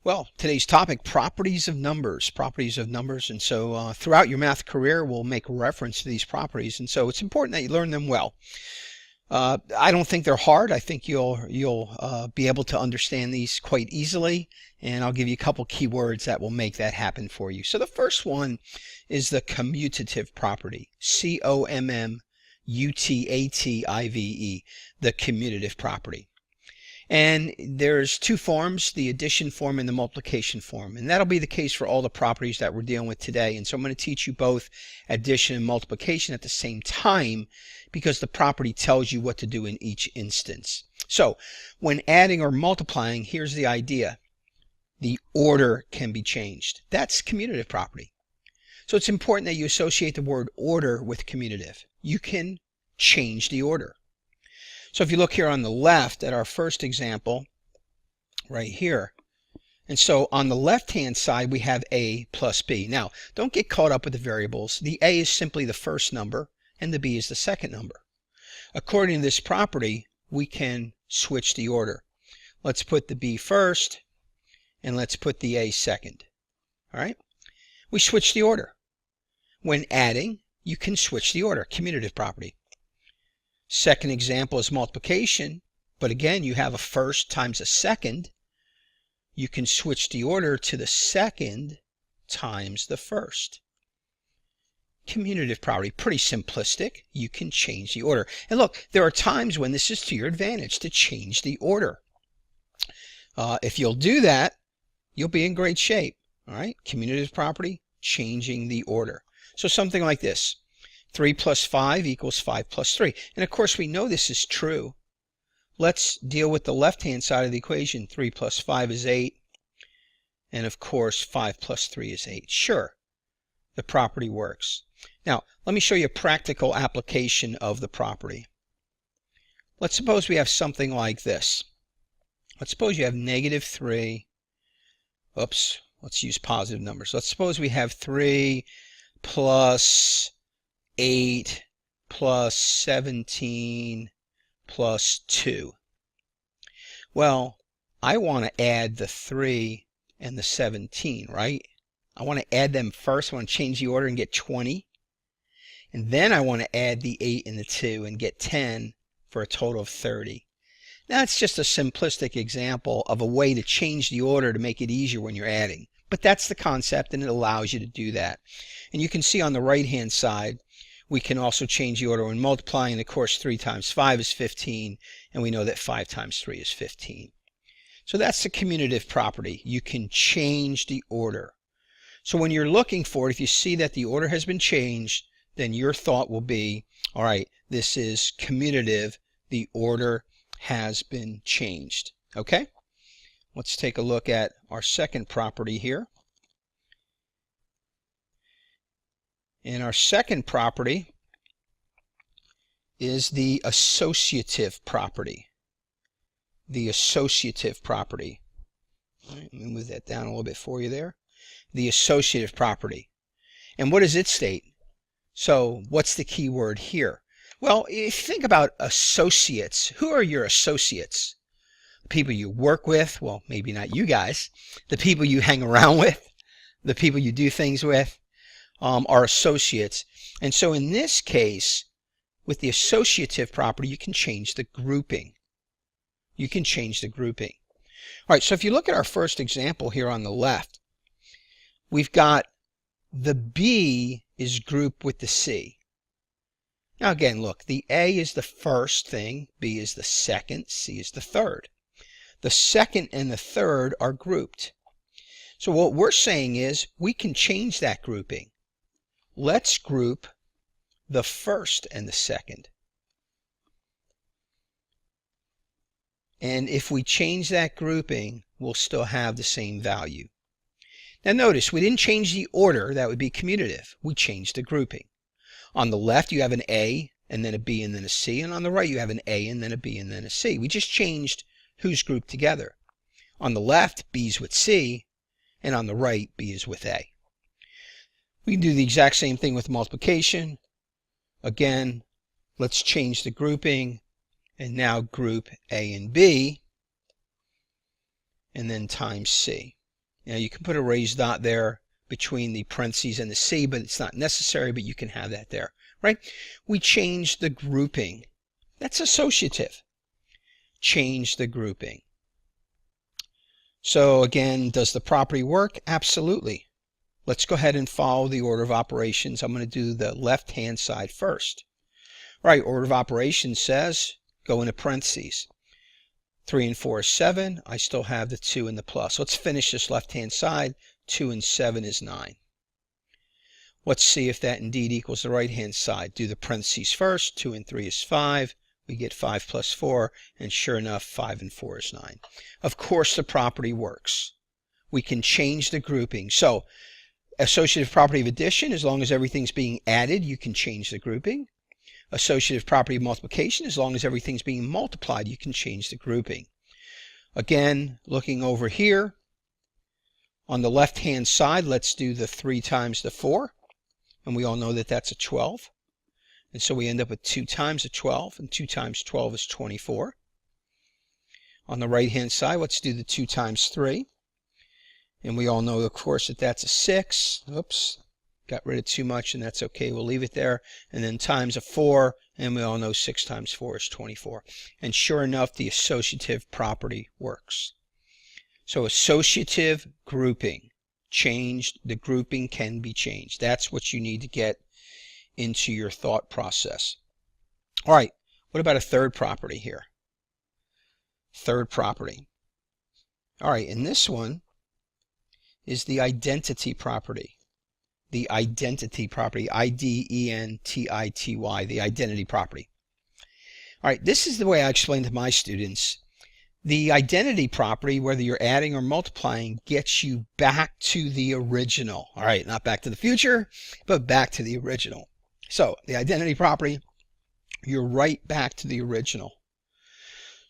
Well, today's topic, properties of numbers, And so throughout your math career, we'll make reference to these properties. And so it's important that you learn them well. I don't think they're hard. I think you'll be able to understand these quite easily. And I'll give you a couple keywords that will make that happen for you. So the first one is the commutative property, C-O-M-M-U-T-A-T-I-V-E, the commutative property. And there's two forms, the addition form and the multiplication form. And that'll be the case for all the properties that we're dealing with today. And so I'm going to teach you both addition and multiplication at the same time because the property tells you what to do in each instance. So when adding or multiplying, here's the idea. The order can be changed. That's commutative property. So it's important that you associate the word order with commutative. You can change the order. So if you look here on the left at our first example, right here, and so on the left-hand side we have A plus B. Now, don't get caught up with the variables. The A is simply the first number, and the B is the second number. According to this property, we can switch the order. Let's put the B first, and let's put the A second. All right? We switch the order. When adding, you can switch the order, commutative property. Second example is multiplication, but again, you have a first times a second. You can switch the order to the second times the first. Commutative property, pretty simplistic. You can change the order. And look, there are times when this is to your advantage to change the order. If you'll do that, you'll be in great shape. All right, commutative property, changing the order. So something like this. 3 plus 5 equals 5 plus 3. And of course we know this is true. Let's deal with the left-hand side of the equation. 3 plus 5 is 8. And of course 5 plus 3 is 8. Sure, the property works. Now let me show you a practical application of the property. Let's suppose we have something like this. Let's suppose you have negative 3. Oops, let's use positive numbers. Let's suppose we have 3 plus 8 plus 17 plus 2. Well, I want to add the 3 and the 17, right? I want to add them first. I want to change the order and get 20. And then I want to add the 8 and the 2 and get 10 for a total of 30. Now, that's just a simplistic example of a way to change the order to make it easier when you're adding. But that's the concept, and it allows you to do that. And you can see on the right-hand side, we can also change the order when multiplying. Of course, 3 times 5 is 15, and we know that 5 times 3 is 15. So that's the commutative property. You can change the order. So when you're looking for it, if you see that the order has been changed, then your thought will be, all right, this is commutative. The order has been changed. Okay? Let's take a look at our second property here. And our second property is the associative property. The associative property. All right, let me move that down a little bit for you there. The associative property. And what does it state? So what's the key word here? Well, if you think about associates, who are your associates? People you work with, well, maybe not you guys. The people you hang around with, the people you do things with. Are associates. And so in this case, with the associative property, you can change the grouping. You can change the grouping. All right, so if you look at our first example here on the left, we've got the B is grouped with the C. Now again, look, the A is the first thing, B is the second, C is the third. The second and the third are grouped. So what we're saying is we can change that grouping. Let's group the first and the second. And if we change that grouping, we'll still have the same value. Now notice, we didn't change the order. That would be commutative. We changed the grouping. On the left, you have an A, and then a B, and then a C. And on the right, you have an A, and then a B, and then a C. We just changed who's grouped together. On the left, B is with C, and on the right, B is with A. We can do the exact same thing with multiplication. Again, let's change the grouping and now group A and B and then times C. Now you can put a raised dot there between the parentheses and the C, but it's not necessary, but you can have that there, right? We change the grouping. That's associative. Change the grouping. So again, does the property work? Absolutely. Let's go ahead and follow the order of operations. I'm going to do the left-hand side first. All right, order of operations says go into parentheses. 3 and 4 is 7. I still have the 2 and the plus. Let's finish this left-hand side. 2 and 7 is 9. Let's see if that indeed equals the right-hand side. Do the parentheses first. 2 and 3 is 5. We get 5 plus 4, and sure enough, 5 and 4 is 9. Of course, the property works. We can change the grouping. So, associative property of addition, as long as everything's being added, you can change the grouping. Associative property of multiplication, as long as everything's being multiplied, you can change the grouping. Again, looking over here, on the left-hand side, let's do the 3 times the 4, and we all know that that's a 12. And so we end up with 2 times a 12, and 2 times 12 is 24. On the right-hand side, let's do the 2 times 3. And we all know, of course, that that's a 6. Oops, got rid of too much, and that's okay. We'll leave it there. And then times a 4, and we all know 6 times 4 is 24. And sure enough, the associative property works. So associative grouping. Changed. The grouping can be changed. That's what you need to get into your thought process. All right, what about a third property here? Third property. All right, and this one is the identity property. The identity property, I-D-E-N-T-I-T-Y, the identity property. All right, this is the way I explain to my students. The identity property, whether you're adding or multiplying, gets you back to the original. All right, not back to the future, but back to the original. So the identity property, you're right back to the original.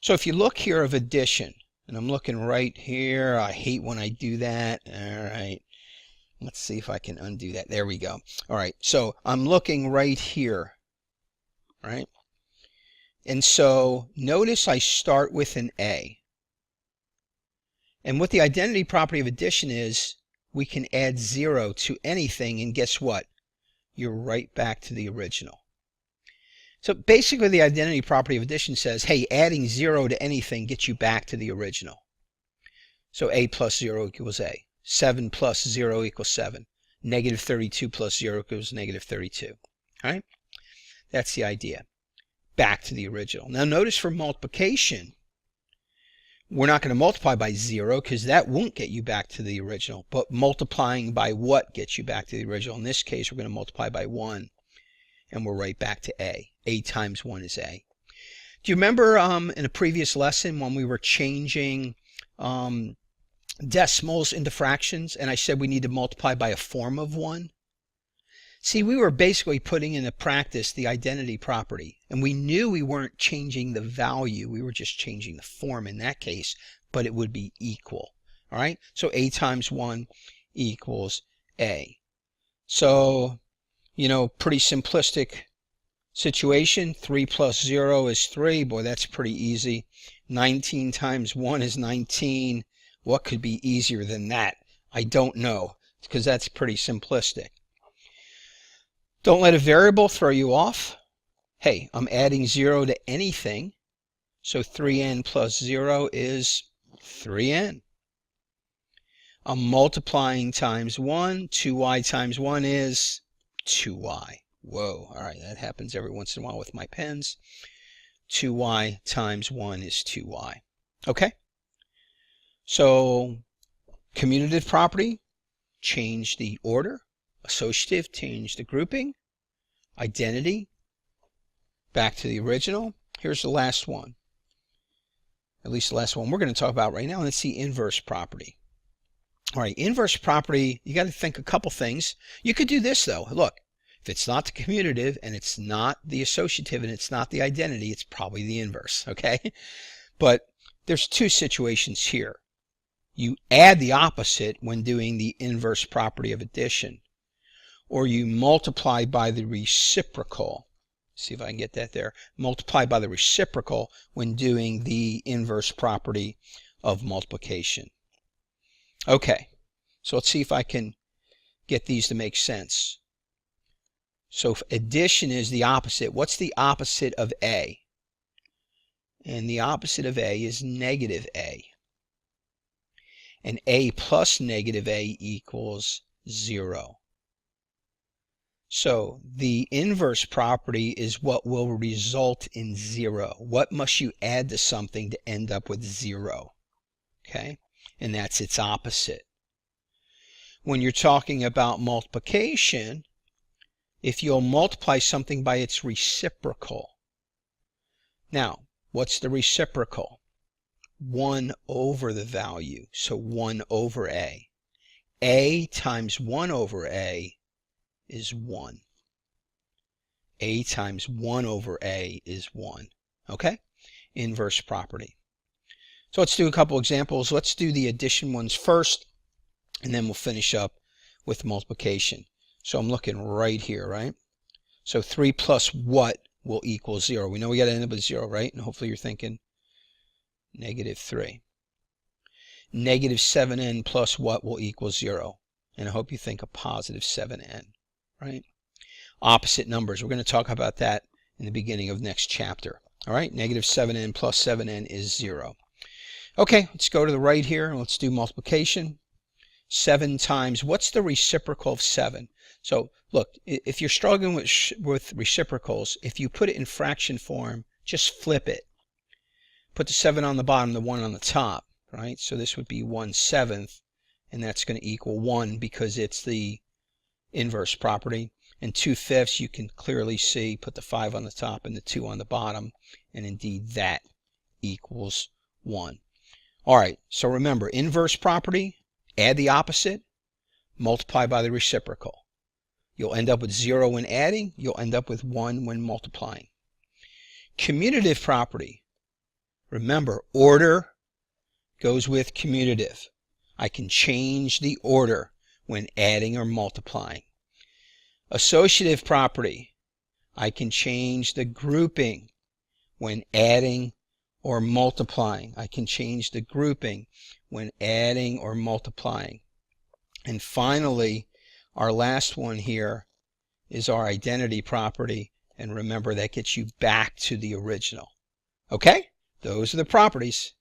So if you look here of addition, and I'm looking right here, I hate when I do that. All right, let's see if I can undo that. There we go. All right, so I'm looking right here, right? And so notice I start with an A. And what the identity property of addition is, we can add 0 to anything, and guess what? You're right back to the original. So basically the identity property of addition says, hey, adding 0 to anything gets you back to the original. So A plus 0 equals A. 7 plus 0 equals 7. Negative 32 plus 0 equals negative 32. All right? That's the idea. Back to the original. Now notice for multiplication, we're not going to multiply by 0 because that won't get you back to the original. But multiplying by what gets you back to the original? In this case, we're going to multiply by 1, and we're right back to A. A times 1 is A. Do you remember in a previous lesson when we were changing decimals into fractions, and I said we need to multiply by a form of 1? See, we were basically putting into practice the identity property, and we knew we weren't changing the value. We were just changing the form in that case, but it would be equal. All right, so A times 1 equals A. So, you know, pretty simplistic situation. 3 plus 0 is 3. Boy, that's pretty easy. 19 times 1 is 19. What could be easier than that? I don't know, because that's pretty simplistic. Don't let a variable throw you off. Hey, I'm adding 0 to anything, so 3n plus 0 is 3n. I'm multiplying times 1. 2y times 1 is 2y. Whoa, all right, that happens every once in a while with my pens. 2y times 1 is 2y. Okay? So, commutative property, change the order. Associative, change the grouping. Identity, back to the original. Here's the last one. At least the last one we're going to talk about right now. Let's see inverse property. All right, inverse property, you got to think a couple things. You could do this, though. Look, if it's not the commutative and it's not the associative and it's not the identity, it's probably the inverse, okay? But there's two situations here. You add the opposite when doing the inverse property of addition, or you multiply by the reciprocal. See if I can get that there. Multiply by the reciprocal when doing the inverse property of multiplication. Okay, So let's see if I can get these to make sense. So if addition is the opposite, what's the opposite of A? And the opposite of A is negative A. And A plus negative A equals 0. So the inverse property is what will result in 0. What must you add to something to end up with 0? Okay, and that's its opposite. When you're talking about multiplication, if you'll multiply something by its reciprocal. Now, what's the reciprocal? 1 over the value, so 1 over A. A times 1 over A is 1. A times 1 over A is 1. Okay? Inverse property. So let's do a couple examples. Let's do the addition ones first, and then we'll finish up with multiplication. So I'm looking right here, right? So 3 plus what will equal 0? We know we got to end up with 0, right? And hopefully you're thinking negative 3. Negative 7n plus what will equal 0? And I hope you think a positive 7n, right? Opposite numbers. We're going to talk about that in the beginning of next chapter. All right, negative 7n plus 7n is 0. Okay, let's go to the right here and let's do multiplication. 7 times, what's the reciprocal of 7? So look, if you're struggling with reciprocals, if you put it in fraction form, just flip it. Put the 7 on the bottom, the 1 on the top, right? So this would be 1/7, and that's going to equal 1 because it's the inverse property. And 2/5 you can clearly see, put the 5 on the top and the 2 on the bottom, and indeed that equals 1. All right, so remember, inverse property, add the opposite, multiply by the reciprocal. You'll end up with 0 when adding, you'll end up with 1 when multiplying. Commutative property, remember, order goes with commutative. I can change the order when adding or multiplying. Associative property, I can change the grouping when adding or multiplying. I can change the grouping when adding or multiplying. And finally, our last one here is our identity property. And remember, that gets you back to the original. Okay? Those are the properties.